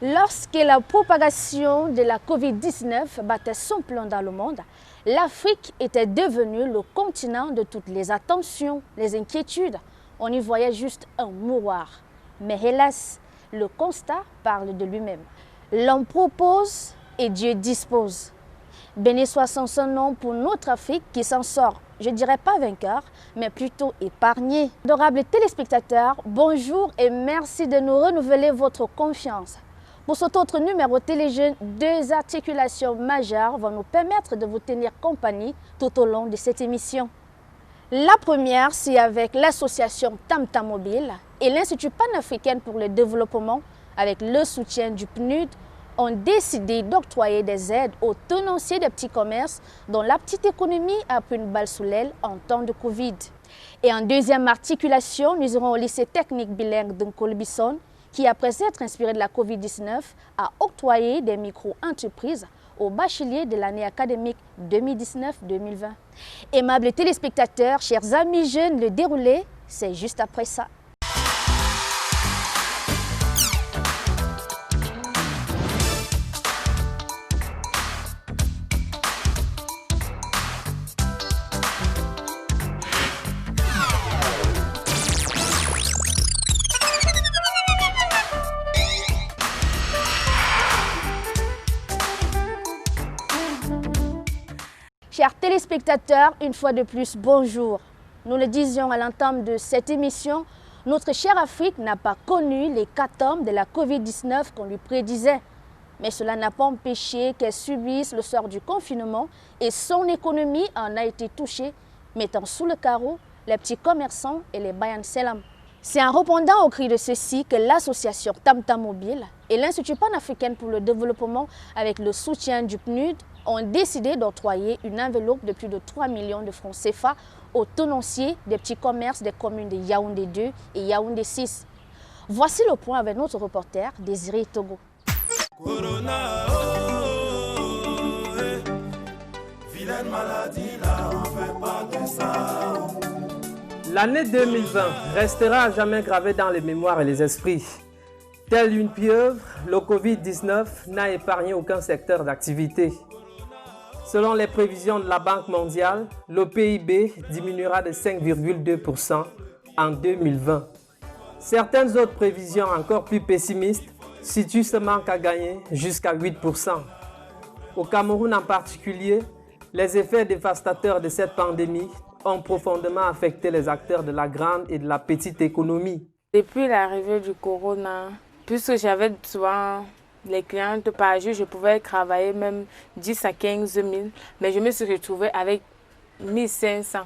Lorsque la propagation de la Covid-19 battait son plein dans le monde, l'Afrique était devenue le continent de toutes les attentions, les inquiétudes. On y voyait juste un mouroir. Mais hélas, le constat parle de lui-même. L'homme propose et Dieu dispose. Béni soit son nom pour notre Afrique qui s'en sort, je ne dirais pas vainqueur, mais plutôt épargné. Adorables téléspectateurs, bonjour et merci de nous renouveler votre confiance. Pour cet autre numéro Téléjeunes, deux articulations majeures vont nous permettre de vous tenir compagnie tout au long de cette émission. La première, c'est avec l'association Tam Tam Mobile et l'Institut panafricain pour le développement, avec le soutien du PNUD, ont décidé d'octroyer des aides aux tenanciers des petits commerces dont la petite économie a pris une balle sous l'aile en temps de Covid. Et en deuxième articulation, nous irons au lycée technique bilingue de Nkolbison qui, après s'être inspiré de la Covid-19, a octroyé des micro-entreprises aux bacheliers de l'année académique 2019-2020. Aimables téléspectateurs, chers amis jeunes, le déroulé, c'est juste après ça. Chers téléspectateurs, une fois de plus, bonjour. Nous le disions à l'entame de cette émission, notre chère Afrique n'a pas connu l'hécatombe de la Covid-19 qu'on lui prédisait. Mais cela n'a pas empêché qu'elle subisse le sort du confinement et son économie en a été touchée, mettant sous le carreau les petits commerçants et les Bayan Selam. C'est en répondant au cri de ceux-ci que l'association Tam Tam Mobile et l'Institut panafricain pour le développement, avec le soutien du PNUD, ont décidé d'octroyer une enveloppe de plus de 3 millions de francs CFA aux tenanciers des petits commerces des communes de Yaoundé 2 et Yaoundé 6. Voici le point avec notre reporter Désiré Togo. Corona, vilaine maladie, là, on fait pas de ça. L'année 2020 restera à jamais gravée dans les mémoires et les esprits. Telle une pieuvre, le Covid-19 n'a épargné aucun secteur d'activité. Selon les prévisions de la Banque mondiale, le PIB diminuera de 5,2% en 2020. Certaines autres prévisions encore plus pessimistes situent ce manque à gagner jusqu'à 8%. Au Cameroun en particulier, les effets dévastateurs de cette pandémie ont profondément affecté les acteurs de la grande et de la petite économie. Depuis l'arrivée du corona, puisque j'avais souvent les clientes par jour, je pouvais travailler même 10 à 15 000, mais je me suis retrouvée avec 1500.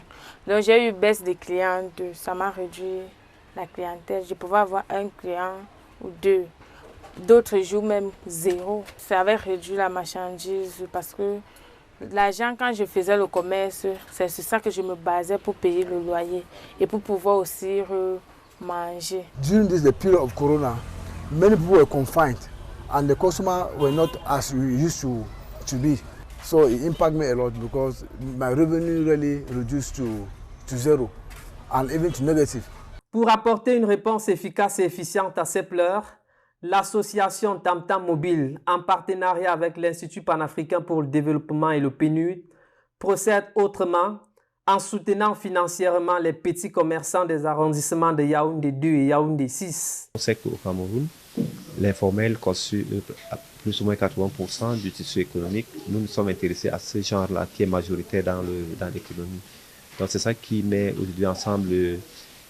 Donc j'ai eu baisse des clientes, ça m'a réduit la clientèle. Je pouvais avoir un client ou deux, d'autres jours même zéro. Ça avait réduit la marchandise parce que l'argent, quand je faisais le commerce, c'est sur ça que je me basais pour payer le loyer et pour pouvoir aussi manger. During the period of corona, many people were confined and the customers were not as we used to be. So it impacted me a lot because my revenue really reduced to zero and even to negative. Pour apporter une réponse efficace et efficiente à ces pleurs, l'association Tam Tam Mobile, en partenariat avec l'Institut panafricain pour le développement et le PNUD, procède autrement en soutenant financièrement les petits commerçants des arrondissements de Yaoundé 2 et Yaoundé 6. On sait qu'au Cameroun, l'informel constitue plus ou moins 80% du tissu économique. Nous nous sommes intéressés à ce genre-là qui est majoritaire dans l'économie. Donc c'est ça qui met aujourd'hui ensemble des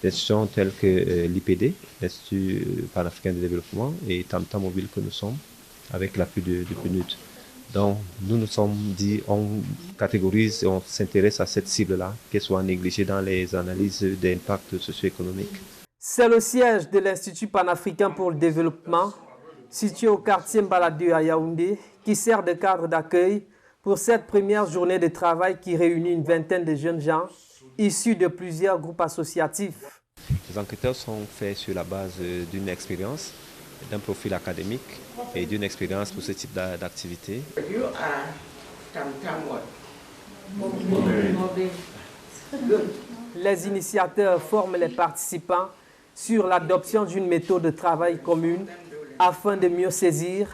institutions telles que l'IPD, l'Institut panafricain de développement, et Tam Tam Mobile que nous sommes, avec l'appui du PNUD. Donc nous nous sommes dit, on catégorise et on s'intéresse à cette cible-là, qu'elle soit négligée dans les analyses d'impact socio-économique. C'est le siège de l'Institut panafricain pour le développement, situé au quartier Mbaladou à Yaoundé, qui sert de cadre d'accueil pour cette première journée de travail qui réunit une vingtaine de jeunes gens issus de plusieurs groupes associatifs. Les enquêteurs sont faits sur la base d'une expérience, d'un profil académique et d'une expérience pour ce type d'activité. Les initiateurs forment les participants sur l'adoption d'une méthode de travail commune afin de mieux saisir,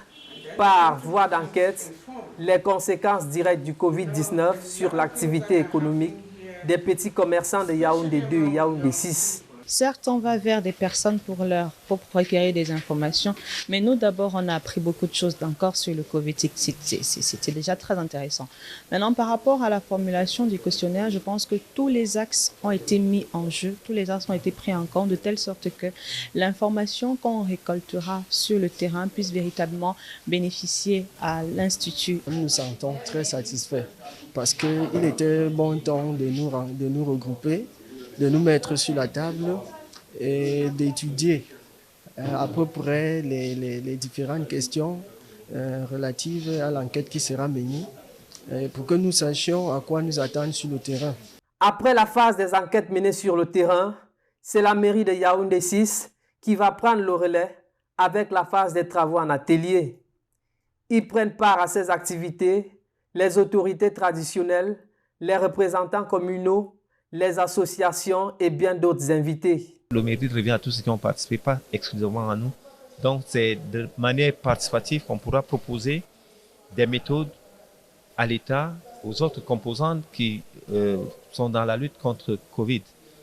par voie d'enquête, les conséquences directes du Covid-19 sur l'activité économique des petits commerçants de Yaoundé 2 et Yaoundé 6. Certes, on va vers des personnes pour recueillir des informations, mais nous, d'abord, on a appris beaucoup de choses encore sur le Covid. C'était déjà très intéressant. Maintenant, par rapport à la formulation du questionnaire, je pense que tous les axes ont été mis en jeu, tous les axes ont été pris en compte de telle sorte que l'information qu'on récoltera sur le terrain puisse véritablement bénéficier à l'Institut. Nous nous sentons très satisfaits parce qu'il était bon temps de nous regrouper, de nous mettre sur la table et d'étudier à peu près les différentes questions relatives à l'enquête qui sera menée pour que nous sachions à quoi nous attendre sur le terrain. Après la phase des enquêtes menées sur le terrain, c'est la mairie de Yaoundé 6 qui va prendre le relais avec la phase des travaux en atelier. Ils prennent part à ces activités les autorités traditionnelles, les représentants communaux, les associations et bien d'autres invités. Le mérite revient à tous ceux qui ont participé, pas exclusivement à nous. Donc c'est de manière participative qu'on pourra proposer des méthodes à l'État, aux autres composantes qui sont dans la lutte contre Covid.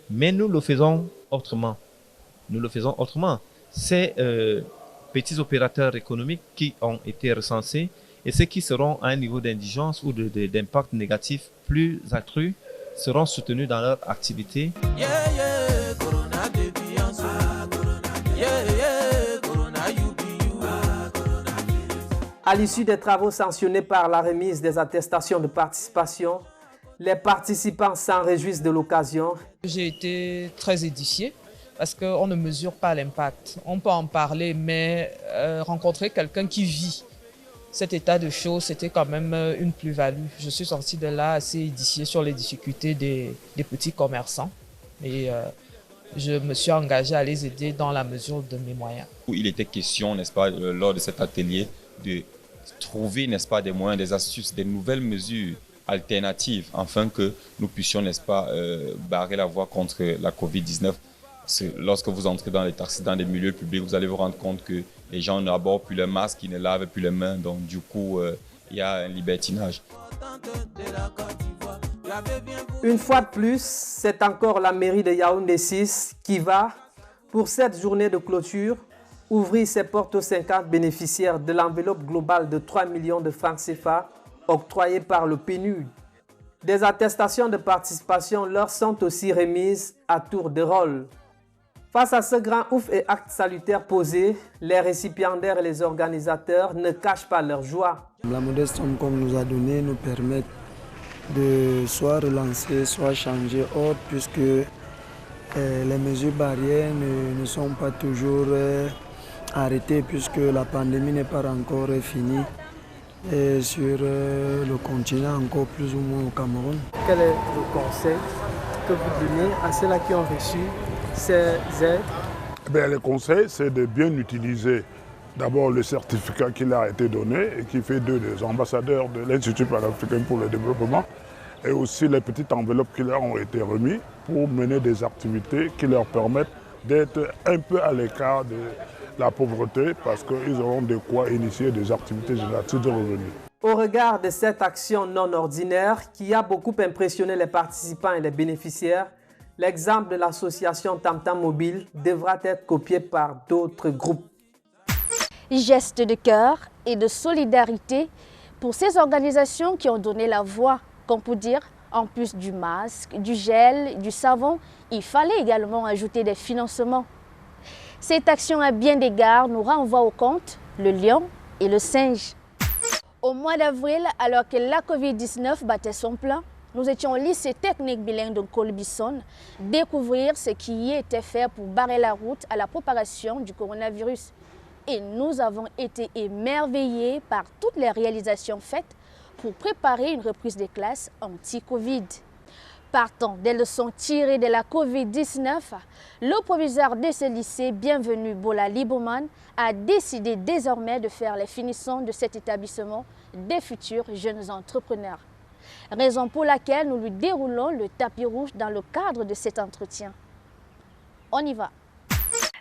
Mais nous le faisons autrement. Ces petits opérateurs économiques qui ont été recensés et ceux qui seront à un niveau d'indigence ou d'impact négatif plus accru seront soutenus dans leur activité. À l'issue des travaux sanctionnés par la remise des attestations de participation, les participants s'en réjouissent de l'occasion. J'ai été très édifié parce qu'on ne mesure pas l'impact. On peut en parler, mais rencontrer quelqu'un qui vit cet état de choses, c'était quand même une plus-value. Je suis sorti de là assez édifié sur les difficultés des petits commerçants et je me suis engagé à les aider dans la mesure de mes moyens. Il était question, n'est-ce pas, lors de cet atelier, de trouver, n'est-ce pas, des moyens, des astuces, des nouvelles mesures alternatives afin que nous puissions, n'est-ce pas, barrer la voie contre la Covid-19. Lorsque vous entrez dans les taxis, dans des milieux publics, vous allez vous rendre compte que les gens n'abordent plus le masque, ils ne lavent plus les mains. Donc, du coup, il y a un libertinage. Une fois de plus, c'est encore la mairie de Yaoundé 6 qui va, pour cette journée de clôture, ouvrir ses portes aux 50 bénéficiaires de l'enveloppe globale de 3 millions de francs CFA octroyée par le PNUD. Des attestations de participation leur sont aussi remises à tour de rôle. Face à ce grand ouf et acte salutaire posé, les récipiendaires et les organisateurs ne cachent pas leur joie. La modeste somme qu'on nous a donnée nous permet de soit relancer, soit changer autre, puisque les mesures barrières ne sont pas toujours arrêtées, puisque la pandémie n'est pas encore finie et sur le continent, encore plus ou moins au Cameroun. Quel est le conseil que vous donnez à ceux-là qui ont reçu ces aides? Le conseil, c'est de bien utiliser d'abord le certificat qui leur a été donné et qui fait d'eux des ambassadeurs de l'Institut panafricain pour le développement et aussi les petites enveloppes qui leur ont été remises pour mener des activités qui leur permettent d'être un peu à l'écart de la pauvreté parce qu'ils auront de quoi initier des activités génératives de revenus. Au regard de cette action non ordinaire qui a beaucoup impressionné les participants et les bénéficiaires, l'exemple de l'association Tam Tam Mobile devra être copié par d'autres groupes. Geste de cœur et de solidarité pour ces organisations qui ont donné la voix, qu'on peut dire, en plus du masque, du gel, du savon, il fallait également ajouter des financements. Cette action à bien d'égards nous renvoie au conte le lion et le singe. Au mois d'avril, alors que la Covid-19 battait son plein, nous étions au lycée technique bilingue de Colbison découvrir ce qui y était fait pour barrer la route à la propagation du coronavirus. Et nous avons été émerveillés par toutes les réalisations faites pour préparer une reprise des classes anti-Covid. Partant des leçons tirées de la Covid-19, le proviseur de ce lycée, Bienvenu Bola Liboman, a décidé désormais de faire les finissants de cet établissement des futurs jeunes entrepreneurs. Raison pour laquelle nous lui déroulons le tapis rouge dans le cadre de cet entretien. On y va.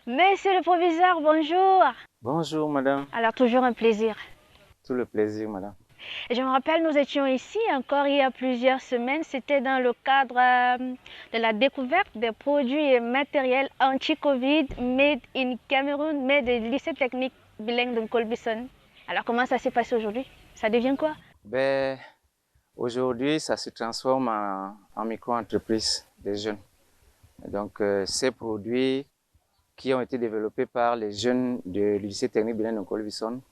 Monsieur le proviseur, bonjour. Bonjour, madame. Alors, toujours un plaisir. Tout le plaisir, madame. Et je me rappelle, nous étions ici encore il y a plusieurs semaines. C'était dans le cadre de la découverte des produits et matériels anti-Covid made in Cameroun, mais du lycée technique bilingue de Colbison. Alors, comment ça s'est passé aujourd'hui? Ça devient quoi? Ben, aujourd'hui, ça se transforme en micro-entreprise des jeunes. Donc, ces produits qui ont été développés par les jeunes du lycée technique bilingue de Colbison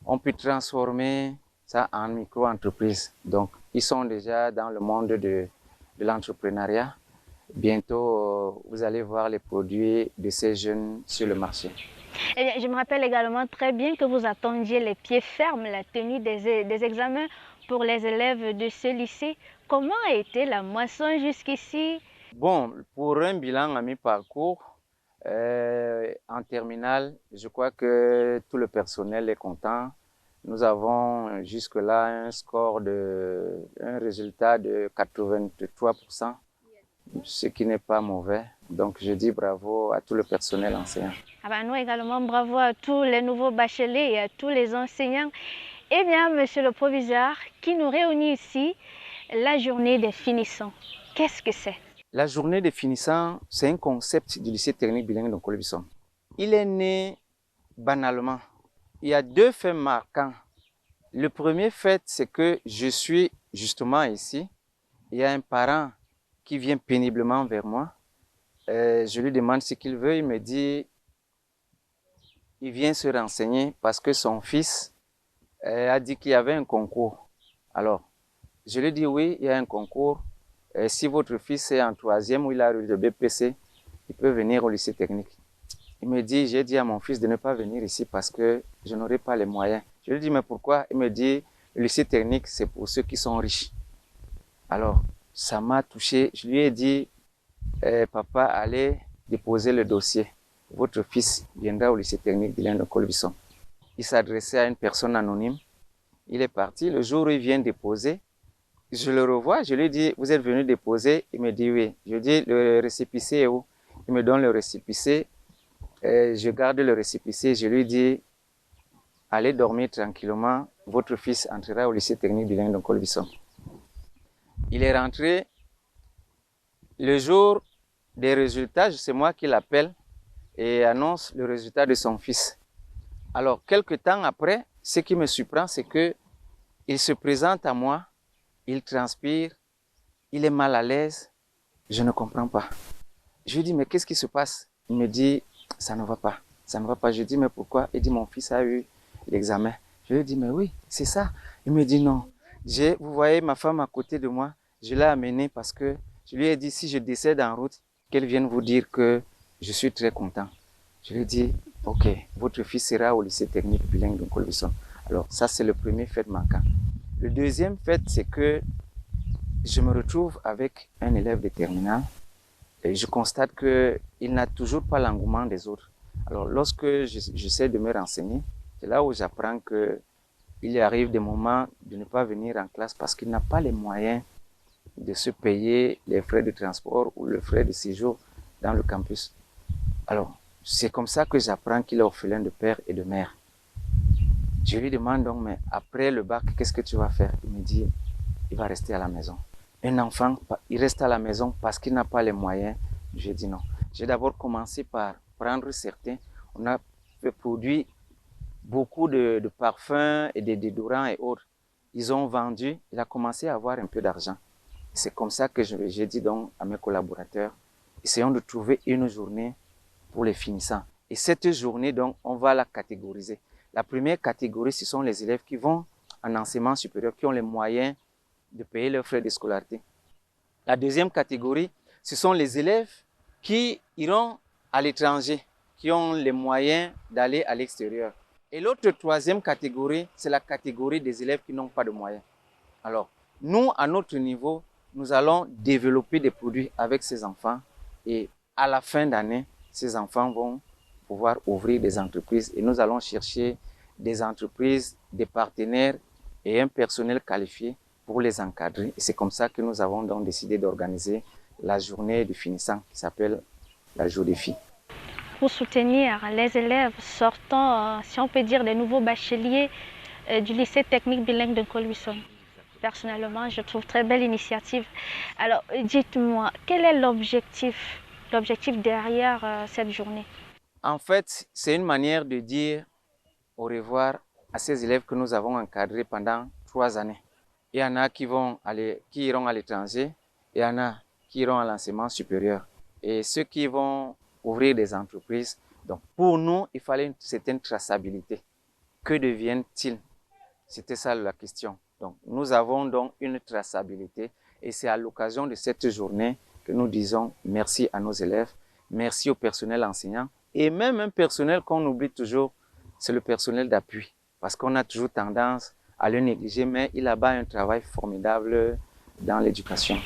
ont pu transformer ça en micro-entreprise. Donc, ils sont déjà dans le monde de l'entrepreneuriat. Bientôt, vous allez voir les produits de ces jeunes sur le marché. Eh bien, je me rappelle également très bien que vous attendiez les pieds fermes la tenue des examens pour les élèves de ce lycée. Comment a été la moisson jusqu'ici? Bon, pour un bilan à mi-parcours, en terminale, je crois que tout le personnel est content. Nous avons jusque-là un résultat de 83%, ce qui n'est pas mauvais. Donc, je dis bravo à tout le personnel enseignant. Ah ben, nous également, bravo à tous les nouveaux bacheliers et à tous les enseignants. Eh bien, monsieur le proviseur, qui nous réunit ici, la journée des finissants. Qu'est-ce que c'est? La journée des finissants, c'est un concept du lycée technique bilingue de Colbison. Il est né banalement. Il y a deux faits marquants. Le premier fait, c'est que je suis justement ici. Il y a un parent qui vient péniblement vers moi. Je lui demande ce qu'il veut. Il me dit, il vient se renseigner parce que son fils a dit qu'il y avait un concours. Alors, je lui dis oui, il y a un concours. Si votre fils est en 3e ou il a eu le BPC, il peut venir au lycée technique. Il me dit, j'ai dit à mon fils de ne pas venir ici parce que je n'aurai pas les moyens. Je lui dis, mais pourquoi? Il me dit, le lycée technique, c'est pour ceux qui sont riches. Alors, ça m'a touché. Je lui ai dit, papa, allez déposer le dossier. Votre fils viendra au lycée technique bilingue de Colbison. Il s'adressait à une personne anonyme. Il est parti. Le jour où il vient déposer, je le revois. Je lui dis, vous êtes venu déposer? Il me dit oui. Je dis, le récépissé est où? Il me donne le récépissé. Je garde le récépissé. Je lui dis, allez dormir tranquillement. Votre fils entrera au lycée technique bilingue de Colbison. Il est rentré. Le jour des résultats, c'est moi qui l'appelle et annonce le résultat de son fils. Alors, quelques temps après, ce qui me surprend, c'est que il se présente à moi, il transpire, il est mal à l'aise. Je ne comprends pas. Je lui dis, mais qu'est-ce qui se passe? Il me dit, ça ne va pas, ça ne va pas. Je dis, mais pourquoi? Il dit, mon fils a eu l'examen. Je lui dis, mais oui, c'est ça. Il me dit, non. Vous voyez ma femme à côté de moi, je l'ai amenée parce que je lui ai dit, si je décède en route, qu'elle vienne vous dire que je suis très content. Je lui ai dit, ok, votre fils sera au lycée technique bilingue de Colbison. Alors ça, c'est le premier fait marquant. Le deuxième fait, c'est que je me retrouve avec un élève de terminale et je constate qu'il n'a toujours pas l'engouement des autres. Alors lorsque j'essaie de me renseigner, c'est là où j'apprends qu'il arrive des moments de ne pas venir en classe parce qu'il n'a pas les moyens de se payer les frais de transport ou le frais de séjour dans le campus. Alors, c'est comme ça que j'apprends qu'il est orphelin de père et de mère. Je lui demande donc, mais après le bac, qu'est-ce que tu vas faire? Il me dit, il va rester à la maison. Un enfant, il reste à la maison parce qu'il n'a pas les moyens. J'ai dit non. J'ai d'abord commencé par prendre certains. On a produit beaucoup de parfums et de déodorants et autres. Ils ont vendu, il a commencé à avoir un peu d'argent. C'est comme ça que j'ai dit donc à mes collaborateurs, essayons de trouver une journée pour les finissants. Et cette journée, donc, on va la catégoriser. La première catégorie, ce sont les élèves qui vont en enseignement supérieur, qui ont les moyens de payer leurs frais de scolarité. La deuxième catégorie, ce sont les élèves qui iront à l'étranger, qui ont les moyens d'aller à l'extérieur. Et l'autre troisième catégorie, c'est la catégorie des élèves qui n'ont pas de moyens. Alors, nous, à notre niveau, nous allons développer des produits avec ces enfants et à la fin d'année, ces enfants vont pouvoir ouvrir des entreprises et nous allons chercher des entreprises, des partenaires et un personnel qualifié pour les encadrer. Et c'est comme ça que nous avons donc décidé d'organiser la journée du finissant qui s'appelle la Jour des filles. pour soutenir les élèves sortant, si on peut dire, des nouveaux bacheliers du lycée technique bilingue de Colbuisson. Personnellement, je trouve très belle initiative. Alors, dites-moi, quel est l'objectif derrière cette journée? En fait, c'est une manière de dire au revoir à ces élèves que nous avons encadrés pendant 3 années. Il y en a qui iront à l'étranger, il y en a qui iront à l'enseignement supérieur. Et ceux qui vont ouvrir des entreprises. Donc, pour nous, il fallait une certaine traçabilité. Que deviennent-ils? C'était ça la question. Donc, nous avons donc une traçabilité et c'est à l'occasion de cette journée que nous disons merci à nos élèves, merci au personnel enseignant et même un personnel qu'on oublie toujours, c'est le personnel d'appui parce qu'on a toujours tendance à le négliger, mais il abat un travail formidable dans l'éducation.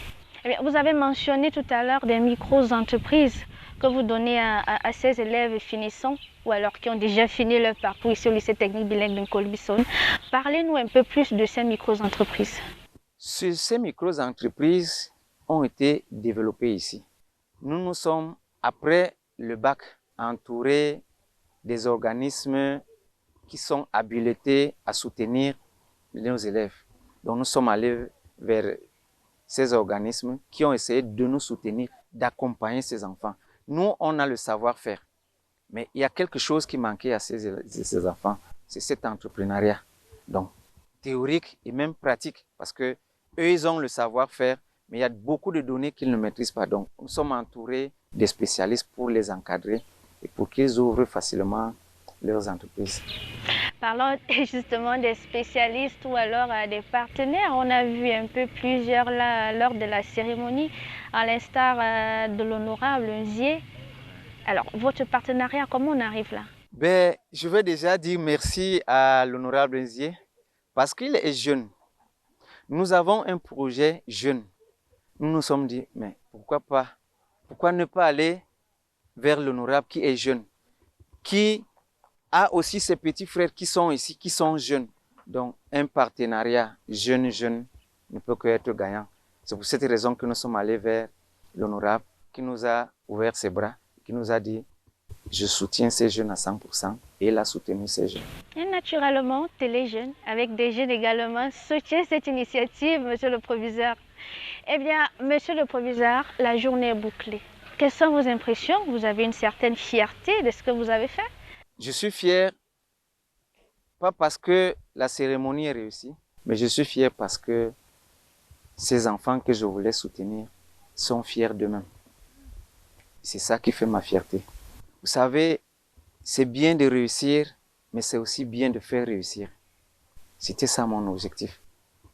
Vous avez mentionné tout à l'heure des micro-entreprises que vous donnez à ces élèves finissants ou alors qui ont déjà fini leur parcours ici au lycée technique bilingue de Colbuisson. Parlez-nous un peu plus de ces micro-entreprises. Ces micro-entreprises ont été développées ici. Nous sommes, après le bac, entourés des organismes qui sont habilités à soutenir nos élèves. Donc nous sommes allés vers ces organismes qui ont essayé de nous soutenir, d'accompagner ces enfants. Nous, on a le savoir-faire, mais il y a quelque chose qui manquait à ces enfants, c'est cet entrepreneuriat. Donc, théorique et même pratique, parce que eux, ils ont le savoir-faire, mais il y a beaucoup de données qu'ils ne maîtrisent pas. Donc, nous sommes entourés des spécialistes pour les encadrer et pour qu'ils ouvrent facilement leurs entreprises. Parlons justement des spécialistes ou alors des partenaires. On a vu un peu plusieurs là, lors de la cérémonie, à l'instar de l'honorable Nzié. Alors, votre partenariat, comment on arrive là? Je veux déjà dire merci à l'honorable Nzié parce qu'il est jeune. Nous avons un projet jeune. Nous nous sommes dit, mais pourquoi pas? Pourquoi ne pas aller vers l'honorable qui est jeune, qui a aussi ses petits frères qui sont ici, qui sont jeunes. Donc, un partenariat jeune ne peut qu'être gagnant. C'est pour cette raison que nous sommes allés vers l'honorable qui nous a ouvert ses bras, qui nous a dit « Je soutiens ces jeunes à 100% » et il a soutenu ces jeunes. Et naturellement, Téléjeunes, avec des jeunes également, soutient cette initiative, monsieur le proviseur. Eh bien, monsieur le proviseur, la journée est bouclée. Quelles sont vos impressions? Vous avez une certaine fierté de ce que vous avez fait? Je suis fier, pas parce que la cérémonie est réussie, mais je suis fier parce que ces enfants que je voulais soutenir sont fiers d'eux-mêmes. C'est ça qui fait ma fierté. Vous savez, c'est bien de réussir, mais c'est aussi bien de faire réussir. C'était ça mon objectif.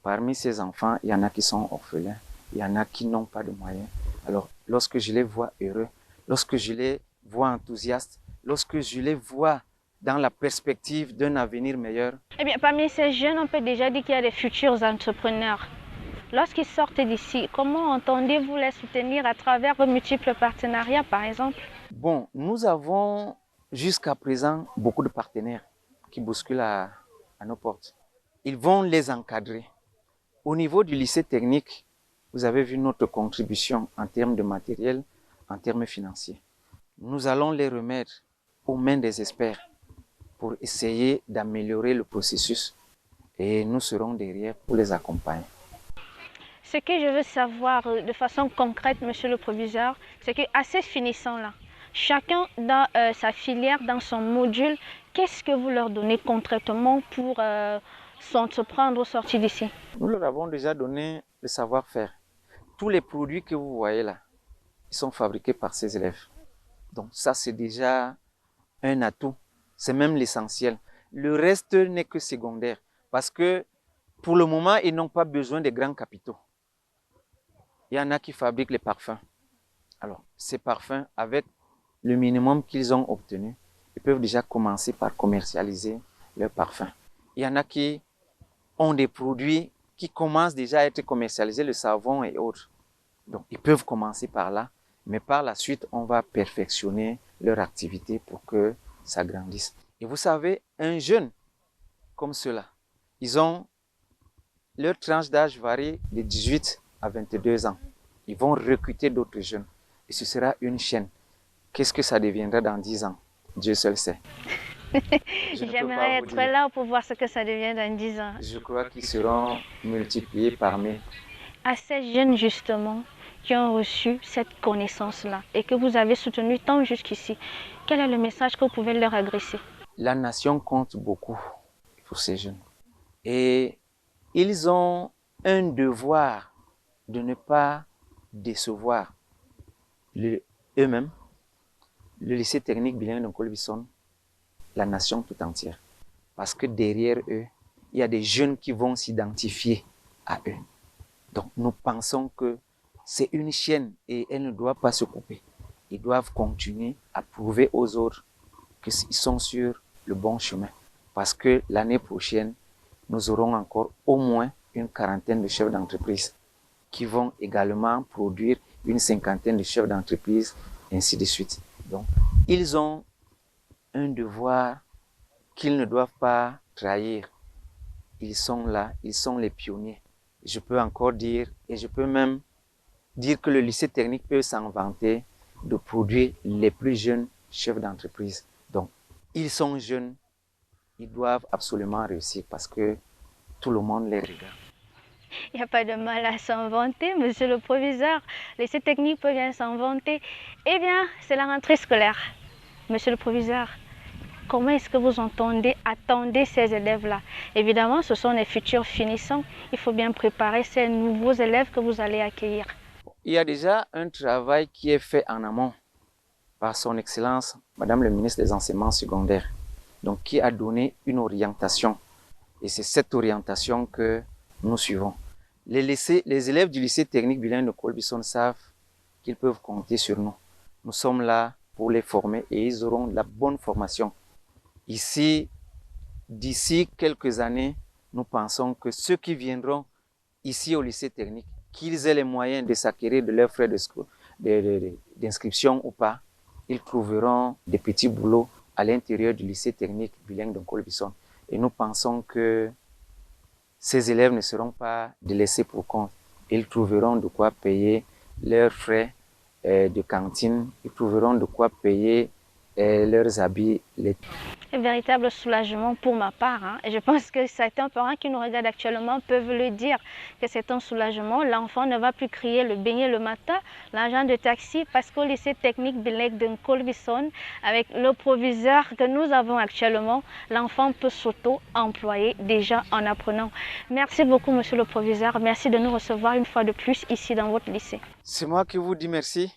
Parmi ces enfants, il y en a qui sont orphelins, il y en a qui n'ont pas de moyens. Alors, lorsque je les vois heureux, lorsque je les vois enthousiastes, lorsque je les vois dans la perspective d'un avenir meilleur. Eh bien, parmi ces jeunes, on peut déjà dire qu'il y a des futurs entrepreneurs. Lorsqu'ils sortent d'ici, comment entendez-vous les soutenir à travers vos multiples partenariats, par exemple? Bon, nous avons jusqu'à présent beaucoup de partenaires qui bousculent à nos portes. Ils vont les encadrer. Au niveau du lycée technique, vous avez vu notre contribution en termes de matériel, en termes financiers. Nous allons les remettre aux mains des experts pour essayer d'améliorer le processus et nous serons derrière pour les accompagner. Ce que je veux savoir de façon concrète, monsieur le proviseur, c'est qu'à ces finissants-là, chacun dans sa filière, dans son module, qu'est-ce que vous leur donnez concrètement pour s'entreprendre au sortir d'ici? Nous leur avons déjà donné le savoir-faire. Tous les produits que vous voyez là, ils sont fabriqués par ces élèves. Donc ça, c'est déjà un atout. C'est même l'essentiel. Le reste n'est que secondaire. Parce que pour le moment, ils n'ont pas besoin de grands capitaux. Il y en a qui fabriquent les parfums. Alors, ces parfums, avec le minimum qu'ils ont obtenu, ils peuvent déjà commencer par commercialiser leurs parfums. Il y en a qui ont des produits qui commencent déjà à être commercialisés, le savon et autres. Donc, ils peuvent commencer par là. Mais par la suite, on va perfectionner leur activité pour que ça grandisse. Et vous savez, un jeune comme ceux-là, leur tranche d'âge varie de 18 à 22 ans. Ils vont recruter d'autres jeunes. Et ce sera une chaîne. Qu'est-ce que ça deviendra dans 10 ans? Dieu seul sait. J'aimerais être là pour voir ce que ça devient dans 10 ans. Je crois qu'ils seront multipliés par 1000. À ces jeunes, justement, qui ont reçu cette connaissance-là et que vous avez soutenu tant jusqu'ici, quel est le message que vous pouvez leur adresser? La nation compte beaucoup pour ces jeunes. Et ils ont un devoir de ne pas décevoir eux-mêmes, le lycée technique bilingue de Colbison, la nation tout entière. Parce que derrière eux, il y a des jeunes qui vont s'identifier à eux. Donc nous pensons que c'est une chaîne et elle ne doit pas se couper. Ils doivent continuer à prouver aux autres qu'ils sont sur le bon chemin. Parce que l'année prochaine, nous aurons encore au moins une quarantaine de chefs d'entreprise qui vont également produire une cinquantaine de chefs d'entreprise, ainsi de suite. Donc, ils ont un devoir qu'ils ne doivent pas trahir. Ils sont là, ils sont les pionniers. Je peux encore dire, et je peux même dire que le lycée technique peut s'en vanter de produire les plus jeunes chefs d'entreprise. Donc, ils sont jeunes, ils doivent absolument réussir parce que tout le monde les regarde. Il n'y a pas de mal à s'en vanter, monsieur le proviseur. Le lycée technique peut bien s'en vanter. Eh bien, c'est la rentrée scolaire. Monsieur le proviseur, comment est-ce que vous attendez ces élèves-là? Évidemment, ce sont les futurs finissants. Il faut bien préparer ces nouveaux élèves que vous allez accueillir. Il y a déjà un travail qui est fait en amont par son Excellence, Madame le ministre des Enseignements secondaires, donc qui a donné une orientation. Et c'est cette orientation que nous suivons. Les élèves du lycée technique bilingue de Colbison savent qu'ils peuvent compter sur nous. Nous sommes là pour les former et ils auront la bonne formation. Ici, d'ici quelques années, nous pensons que ceux qui viendront ici au lycée technique, qu'ils aient les moyens de s'acquérir de leurs frais d'inscription ou pas, ils trouveront des petits boulots à l'intérieur du lycée technique bilingue de Colbison. Et nous pensons que ces élèves ne seront pas délaissés pour compte. Ils trouveront de quoi payer leurs frais de cantine, ils trouveront de quoi payer leurs habits. Un véritable soulagement pour ma part. Et je pense que certains parents qui nous regardent actuellement peuvent le dire, que c'est un soulagement. L'enfant ne va plus crier le beignet le matin, l'agent de taxi, parce qu'au lycée technique bilingue de Colbison, avec le proviseur que nous avons actuellement, l'enfant peut s'auto-employer déjà en apprenant. Merci beaucoup, monsieur le proviseur. Merci de nous recevoir une fois de plus ici dans votre lycée. C'est moi qui vous dis merci.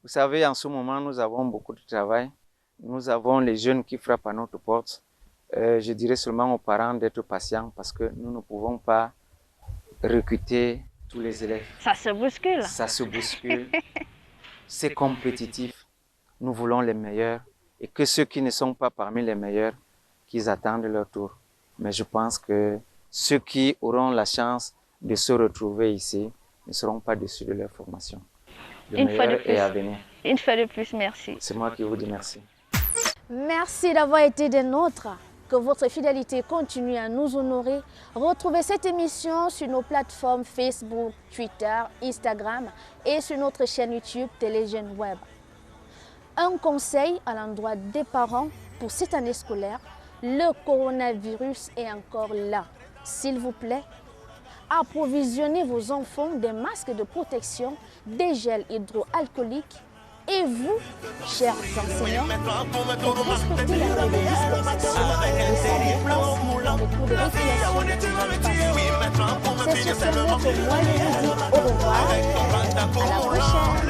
Vous savez, en ce moment, nous avons beaucoup de travail. Nous avons les jeunes qui frappent à notre porte. Je dirais seulement aux parents d'être patients parce que nous ne pouvons pas recruter tous les élèves. Ça se bouscule. Ça se bouscule. C'est compétitif. Nous voulons les meilleurs et que ceux qui ne sont pas parmi les meilleurs, qu'ils attendent leur tour. Mais je pense que ceux qui auront la chance de se retrouver ici ne seront pas déçus de leur formation. Le meilleur est à venir. Une fois de plus, merci. C'est moi qui vous dis merci. Merci d'avoir été des nôtres. Que votre fidélité continue à nous honorer. Retrouvez cette émission sur nos plateformes Facebook, Twitter, Instagram et sur notre chaîne YouTube Téléjeunes Web. Un conseil à l'endroit des parents pour cette année scolaire, le coronavirus est encore là. S'il vous plaît, approvisionnez vos enfants des masques de protection, des gels hydroalcooliques. Et vous, chers enseignants, respectez la règle de distanciation et savez place des cours de récréation. C'est sur ce mot que moi je vous dis au revoir. À la prochaine.